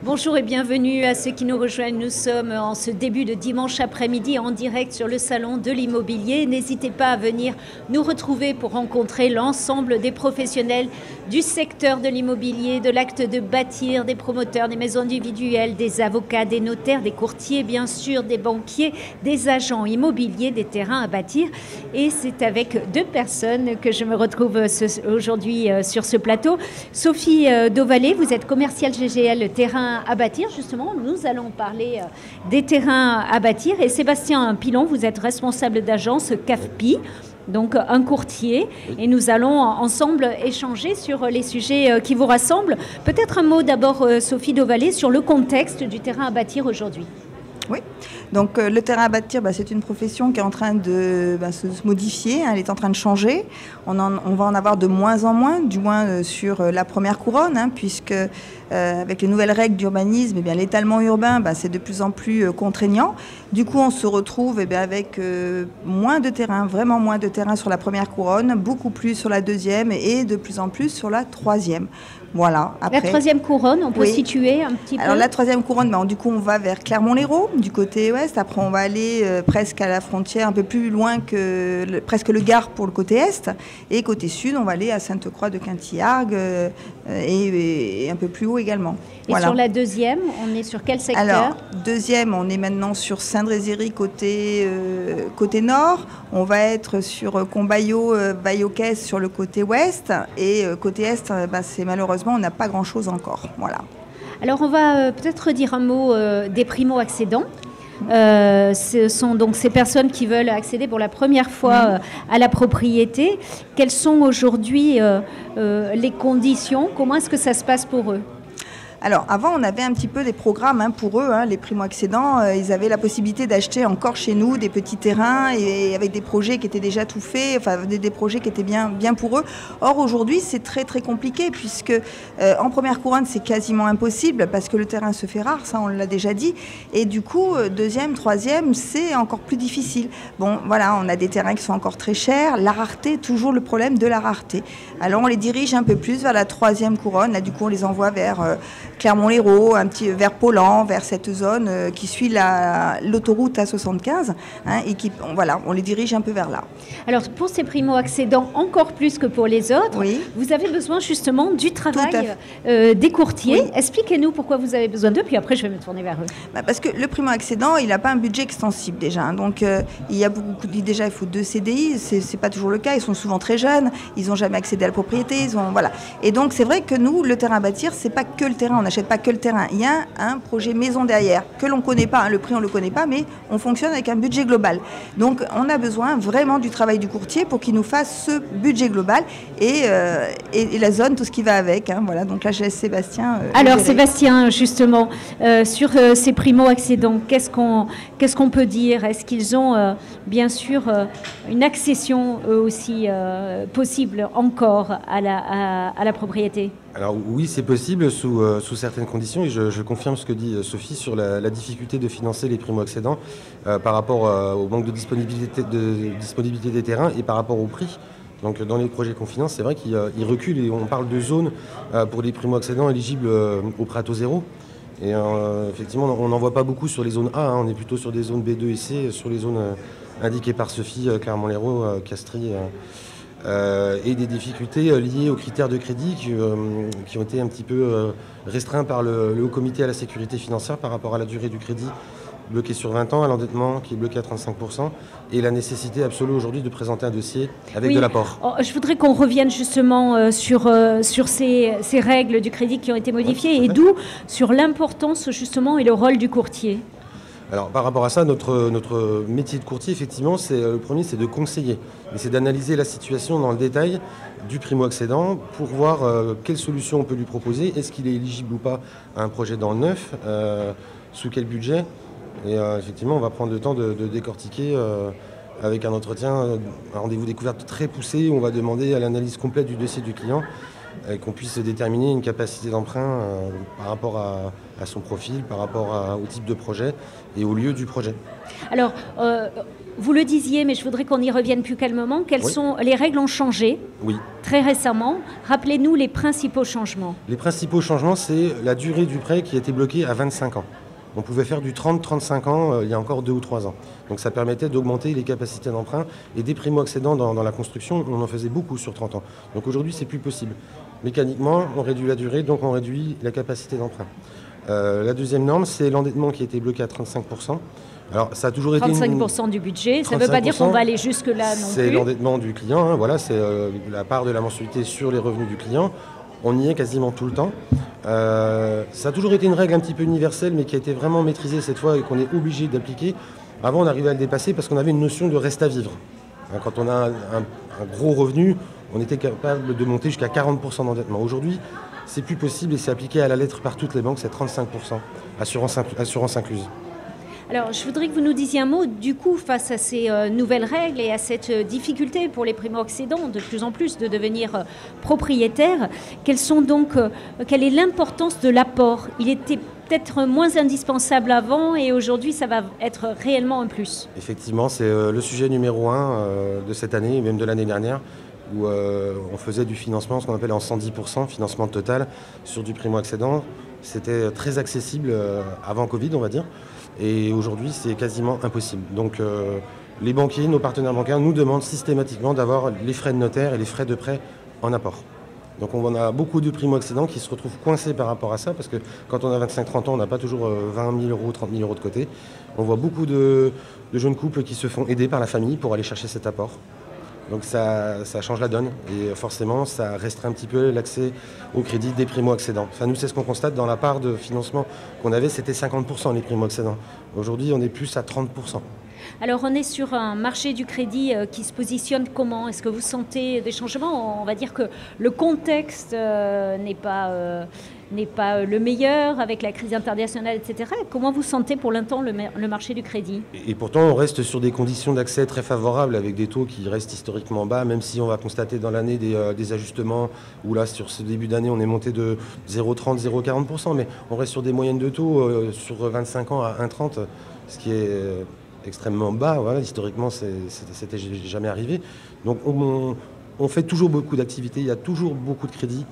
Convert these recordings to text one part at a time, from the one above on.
Bonjour et bienvenue à ceux qui nous rejoignent. Nous sommes en ce début de dimanche après-midi en direct sur le salon de l'immobilier. N'hésitez pas à venir nous retrouver pour rencontrer l'ensemble des professionnels du secteur de l'immobilier, de l'acte de bâtir, des promoteurs, des maisons individuelles, des avocats, des notaires, des courtiers, bien sûr, des banquiers, des agents immobiliers, des terrains à bâtir. Et c'est avec deux personnes que je me retrouve aujourd'hui sur ce plateau. Sophie Dauvalet, vous êtes commerciale GGL terrain à bâtir. Justement, nous allons parler des terrains à bâtir. Et Sébastien Pilon, vous êtes responsable d'agence CAFPI, donc un courtier. Et nous allons ensemble échanger sur les sujets qui vous rassemblent. Peut-être un mot d'abord, Sophie Dauvalet, sur le contexte du terrain à bâtir aujourd'hui. Oui, donc le terrain à bâtir, c'est une profession qui est en train de se modifier, elle est en train de changer. On va en avoir de moins en moins, du moins sur la première couronne, puisque avec les nouvelles règles d'urbanisme, l'étalement urbain, c'est de plus en plus contraignant. Du coup, on se retrouve avec moins de terrain, vraiment moins de terrain sur la première couronne, beaucoup plus sur la deuxième et de plus en plus sur la troisième. Voilà. Après, la troisième couronne, on peut situer un petit peu. Alors la troisième couronne, du coup on va vers Clermont-Lérault, du côté ouest. Après on va aller presque à la frontière, un peu plus loin que presque le Gard pour le côté est. Et côté sud, on va aller à Sainte-Croix-de-Quintillargues et un peu plus haut également. Et sur la deuxième, on est sur quel secteur? Alors, deuxième, on est maintenant sur Saint-Drézéry côté nord. On va être sur Combaillot, Baillot-Caisse sur le côté ouest. Et côté est, c'est malheureusement, on n'a pas grand-chose encore. Voilà. Alors, on va peut-être dire un mot des primo-accédants. Ce sont donc ces personnes qui veulent accéder pour la première fois à la propriété. Quelles sont aujourd'hui les conditions? Comment est-ce que ça se passe pour eux? Alors, avant, on avait un petit peu des programmes pour eux, les primo-accédants. Ils avaient la possibilité d'acheter encore chez nous des petits terrains et avec des projets qui étaient déjà tout faits, enfin des projets qui étaient bien pour eux. Or, aujourd'hui, c'est très, très compliqué puisque en première couronne, c'est quasiment impossible parce que le terrain se fait rare, ça, on l'a déjà dit. Et du coup, deuxième, troisième, c'est encore plus difficile. Bon, voilà, on a des terrains qui sont encore très chers. La rareté, toujours le problème de la rareté. Alors, on les dirige un peu plus vers la troisième couronne. Là, du coup, on les envoie vers Clermont-Lérault, un petit vers Pollan, vers cette zone qui suit l'autoroute A75 et on les dirige un peu vers là. Alors pour ces primo-accédants, encore plus que pour les autres, vous avez besoin justement du travail des courtiers. Expliquez-nous pourquoi vous avez besoin d'eux, puis après je vais me tourner vers eux. Parce que le primo-accédant, il n'a pas un budget extensible déjà. Donc il y a déjà, il faut 2 CDI, c'est pas toujours le cas, ils sont souvent très jeunes, ils n'ont jamais accédé à la propriété, voilà. Et donc c'est vrai que nous, le terrain à bâtir, c'est pas que le terrain, on n'achète pas que le terrain. Il y a un projet maison derrière que l'on ne connaît pas, le prix on ne le connaît pas, mais on fonctionne avec un budget global. Donc on a besoin vraiment du travail du courtier pour qu'il nous fasse ce budget global et la zone, tout ce qui va avec. Voilà, donc là je laisse Sébastien. Alors Sébastien, justement, sur ces primo-accédants, qu'est-ce qu'on peut dire? Est-ce qu'ils ont bien sûr une accession eux aussi possible encore à la propriété? Alors oui, c'est possible sous certaines conditions et je confirme ce que dit Sophie sur la difficulté de financer les primo-accédants par rapport au manque de disponibilité des terrains et par rapport au prix. Donc dans les projets qu'on finance, c'est vrai qu'ils reculent et on parle de zones pour les primo-accédants éligibles au prêt à taux zéro. Et effectivement, on n'en voit pas beaucoup sur les zones A, on est plutôt sur des zones B2 et C, sur les zones indiquées par Sophie, Clermont-Lérault, Castries. Et des difficultés liées aux critères de crédit qui ont été un petit peu restreints par le Haut Comité à la sécurité financière par rapport à la durée du crédit bloqué sur 20 ans, à l'endettement qui est bloqué à 35% et la nécessité absolue aujourd'hui de présenter un dossier avec de l'apport. Je voudrais qu'on revienne justement sur ces règles du crédit qui ont été modifiées et d'où sur l'importance justement et le rôle du courtier. Alors par rapport à ça, notre métier de courtier, effectivement, le premier, c'est de conseiller. Et c'est d'analyser la situation dans le détail du primo-accédant pour voir quelle solution on peut lui proposer. Est-ce qu'il est éligible ou pas à un projet dans le neuf, sous quel budget. Et effectivement, on va prendre le temps de décortiquer avec un entretien, un rendez-vous découverte très poussé. On va demander à l'analyse complète du dossier du client et qu'on puisse déterminer une capacité d'emprunt par rapport à son profil, par rapport au type de projet et au lieu du projet. Alors, vous le disiez, mais je voudrais qu'on y revienne plus calmement. Les règles ont changé très récemment. Rappelez-nous les principaux changements. Les principaux changements, c'est la durée du prêt qui a été bloquée à 25 ans. On pouvait faire du 30-35 ans il y a encore 2 ou 3 ans. Donc ça permettait d'augmenter les capacités d'emprunt. Et des primo-accédants dans la construction, on en faisait beaucoup sur 30 ans. Donc aujourd'hui, c'est plus possible. Mécaniquement, on réduit la durée, donc on réduit la capacité d'emprunt. La deuxième norme, c'est l'endettement qui a été bloqué à 35%. Alors, ça a toujours été 35% du budget, ça ne veut pas dire qu'on va aller jusque-là non plus. C'est l'endettement du client, hein, voilà, c'est la part de la mensualité sur les revenus du client. On y est quasiment tout le temps. Ça a toujours été une règle un petit peu universelle, mais qui a été vraiment maîtrisée cette fois et qu'on est obligé d'appliquer. Avant, on arrivait à le dépasser parce qu'on avait une notion de reste à vivre. Quand on a un gros revenu, on était capable de monter jusqu'à 40% d'endettement. Aujourd'hui, c'est plus possible et c'est appliqué à la lettre par toutes les banques, c'est 35%, assurance incluse. Alors, je voudrais que vous nous disiez un mot, du coup, face à ces nouvelles règles et à cette difficulté pour les primo-accédants de plus en plus de devenir propriétaires. Quelle est l'importance de l'apport? Il était peut-être moins indispensable avant et aujourd'hui, ça va être réellement un plus. Effectivement, c'est le sujet numéro 1 de cette année et même de l'année dernière, où on faisait du financement, ce qu'on appelle en 110%, financement total, sur du primo-accédant. C'était très accessible avant Covid, on va dire. Et aujourd'hui, c'est quasiment impossible. Donc les banquiers, nos partenaires bancaires nous demandent systématiquement d'avoir les frais de notaire et les frais de prêt en apport. Donc on a beaucoup de primo-accédants qui se retrouvent coincés par rapport à ça, parce que quand on a 25-30 ans, on n'a pas toujours 20 000 euros, 30 000 euros de côté. On voit beaucoup de jeunes couples qui se font aider par la famille pour aller chercher cet apport. Donc ça change la donne et forcément ça restreint un petit peu l'accès au crédit des primo-accédants. Enfin, nous, c'est ce qu'on constate dans la part de financement qu'on avait, c'était 50% les primo-accédants. Aujourd'hui, on est plus à 30%. Alors on est sur un marché du crédit qui se positionne comment? Est-ce que vous sentez des changements? On va dire que le contexte n'est pas le meilleur avec la crise internationale, etc. Comment vous sentez pour l'instant le marché du crédit? Et pourtant, on reste sur des conditions d'accès très favorables avec des taux qui restent historiquement bas, même si on va constater dans l'année des ajustements où là, sur ce début d'année, on est monté de 0,30, 0,40%, mais on reste sur des moyennes de taux sur 25 ans à 1,30, ce qui est extrêmement bas. Voilà, historiquement, c'était jamais arrivé. Donc on fait toujours beaucoup d'activités, il y a toujours beaucoup de crédits.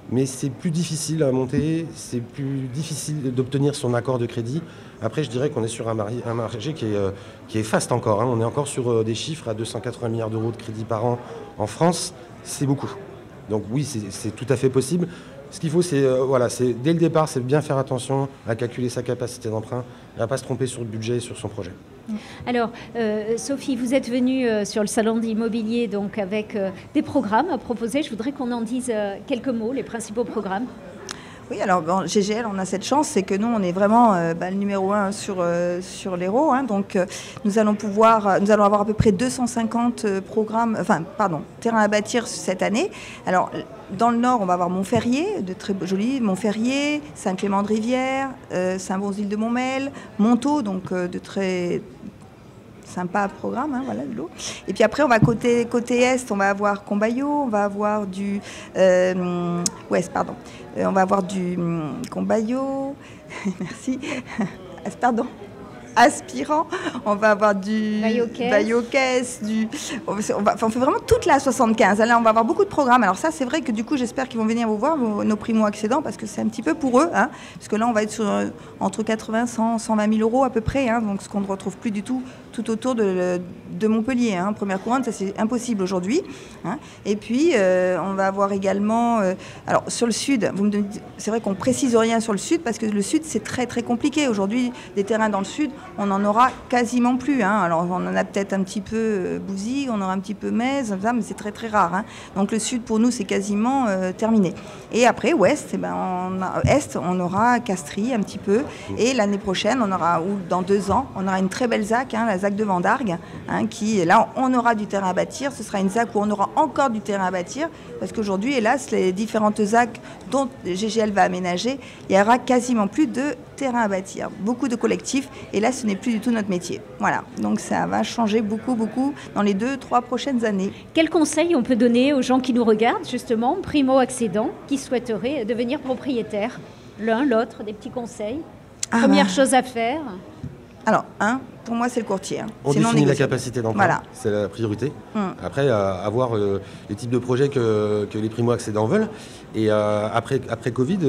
Mais c'est plus difficile à monter, c'est plus difficile d'obtenir son accord de crédit. Après, je dirais qu'on est sur un marché qui est faste encore. Hein. On est encore sur des chiffres à 280 milliards d'euros de crédit par an en France. C'est beaucoup. Donc oui, c'est tout à fait possible. Ce qu'il faut, c'est dès le départ, c'est bien faire attention à calculer sa capacité d'emprunt et à ne pas se tromper sur le budget et sur son projet. Alors, Sophie, vous êtes venue sur le salon de l'immobilier donc avec des programmes à proposer. Je voudrais qu'on en dise quelques mots, les principaux programmes. Oui, alors GGL, on a cette chance, c'est que nous, on est vraiment le numéro 1 sur l'Hérault. Hein, donc, nous allons avoir à peu près 250 terrains à bâtir cette année. Alors, dans le nord, on va avoir Montferrier, de très jolis, Montferrier, Saint-Clément-de-Rivière, Saint-Bonzil-de-Montmel, Montaut, donc de très sympa programme, hein, voilà, de l'eau. Et puis après, on va côté est, on va avoir Combaillot, on va avoir du ouest, pardon. On va avoir du Combaillot, merci, pardon. Aspirant, on va avoir du Bayocès, on fait vraiment toute la 75. Là, on va avoir beaucoup de programmes. Alors ça, c'est vrai que du coup, j'espère qu'ils vont venir vous voir, nos primo-accédants, parce que c'est un petit peu pour eux, hein, parce que là, on va être sur entre 80, 100, 120 000 euros à peu près, hein, donc ce qu'on ne retrouve plus du tout autour de Montpellier. Hein. Première couronne, ça c'est impossible aujourd'hui. Hein. Et puis, on va avoir également... alors, sur le sud, c'est vrai qu'on ne précise rien sur le sud, parce que le sud, c'est très très compliqué. Aujourd'hui, des terrains dans le sud, on n'en aura quasiment plus. Hein. Alors, on en a peut-être un petit peu Bouzy, on aura un petit peu Metz, mais c'est très très rare. Hein. Donc, le sud, pour nous, c'est quasiment terminé. Et après, ouest, est, on aura Castries un petit peu. Et l'année prochaine, ou dans 2 ans, on aura une très belle ZAC, hein, la ZAC de Vendargues, hein, qui, là, on aura du terrain à bâtir. Ce sera une ZAC où on aura encore du terrain à bâtir, parce qu'aujourd'hui, hélas, les différentes ZAC dont GGL va aménager, il n'y aura quasiment plus de terrain à bâtir. Beaucoup de collectifs, et là, ce n'est plus du tout notre métier. Voilà, donc ça va changer beaucoup, beaucoup dans les 2-3 prochaines années. Quel conseil on peut donner aux gens qui nous regardent, justement, primo-accédants, qui souhaiteraient devenir propriétaires? L'un, l'autre, des petits conseils. Première chose à faire. Alors, pour moi, c'est le courtier. On définit la capacité d'emprunt, voilà. C'est la priorité. Après, avoir les types de projets que les primo-accédants veulent. Et après Covid,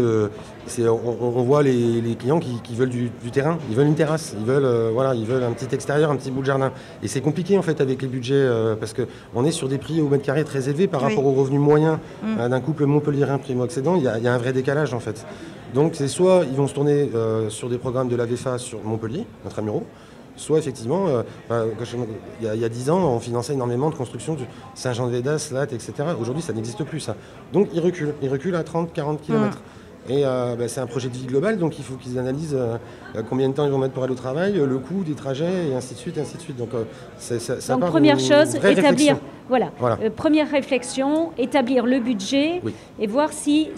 on voit les clients qui veulent du terrain, ils veulent une terrasse, ils veulent un petit extérieur, un petit bout de jardin. Et c'est compliqué en fait avec les budgets parce qu'on est sur des prix au mètre carré très élevés par rapport aux revenus moyens d'un couple montpelliérain primo-accédant. Il y a un vrai décalage en fait. Donc c'est soit ils vont se tourner sur des programmes de l'AVEFA sur Montpellier, intramuros, soit effectivement, il y a 10 ans, on finançait énormément de construction de Saint-Jean-de-Védas, Latte, etc. Aujourd'hui, ça n'existe plus, ça. Donc, ils reculent à 30-40 km. Et c'est un projet de vie global, donc il faut qu'ils analysent combien de temps ils vont mettre pour aller au travail, le coût des trajets, et ainsi de suite, et ainsi de suite. Donc, ça donc première chose, établir, voilà. Première réflexion, établir le budget et voir si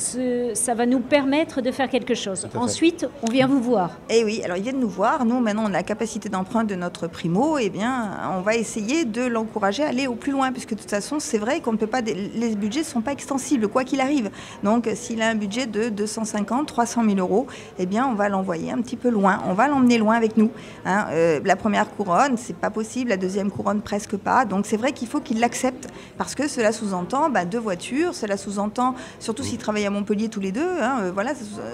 ça va nous permettre de faire quelque chose. Ensuite, on vient vous voir. Et oui, alors ils viennent nous voir. Nous, maintenant, on a la capacité d'emprunt de notre primo. Eh bien, on va essayer de l'encourager à aller au plus loin, puisque de toute façon, c'est vrai qu'on ne peut pas. Les budgets ne sont pas extensibles, quoi qu'il arrive. Donc, s'il a un budget de 250, 300 000 euros, eh bien, on va l'envoyer un petit peu loin. On va l'emmener loin avec nous. Hein. La première couronne, c'est pas possible. La deuxième couronne, presque pas. Donc, c'est vrai qu'il faut qu'il l'accepte, parce que cela sous-entend 2 voitures. Cela sous-entend, surtout s'ils travaillent à Montpellier tous les deux,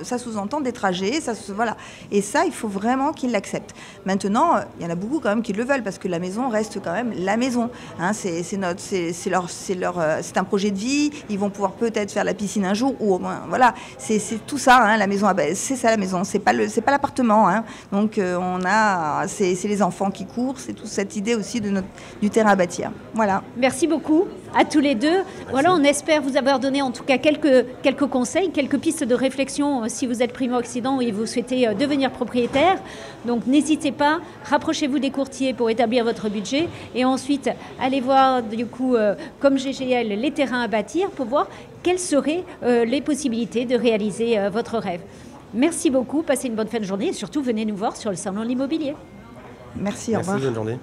ça sous-entend des trajets. Voilà. Et ça, il faut vraiment qu'ils l'acceptent. Maintenant, il y en a beaucoup quand même qui le veulent, parce que la maison reste quand même la maison. Hein. C'est un projet de vie. Ils vont pouvoir peut-être faire la piscine un jour, ou au moins, voilà. C'est tout ça, hein, la maison. C'est ça la maison. C'est pas l'appartement. Hein. Donc c'est les enfants qui courent. C'est toute cette idée aussi du terrain à bâtir. Voilà. Merci beaucoup à tous les deux. Merci. Voilà, on espère vous avoir donné en tout cas quelques conseils, quelques pistes de réflexion si vous êtes primo-accédant et vous souhaitez devenir propriétaire. Donc n'hésitez pas, rapprochez-vous des courtiers pour établir votre budget et ensuite allez voir du coup comme GGL les terrains à bâtir pour voir quelles seraient les possibilités de réaliser votre rêve. Merci beaucoup, passez une bonne fin de journée et surtout venez nous voir sur le salon de l'immobilier. Merci, au revoir. Bonne journée.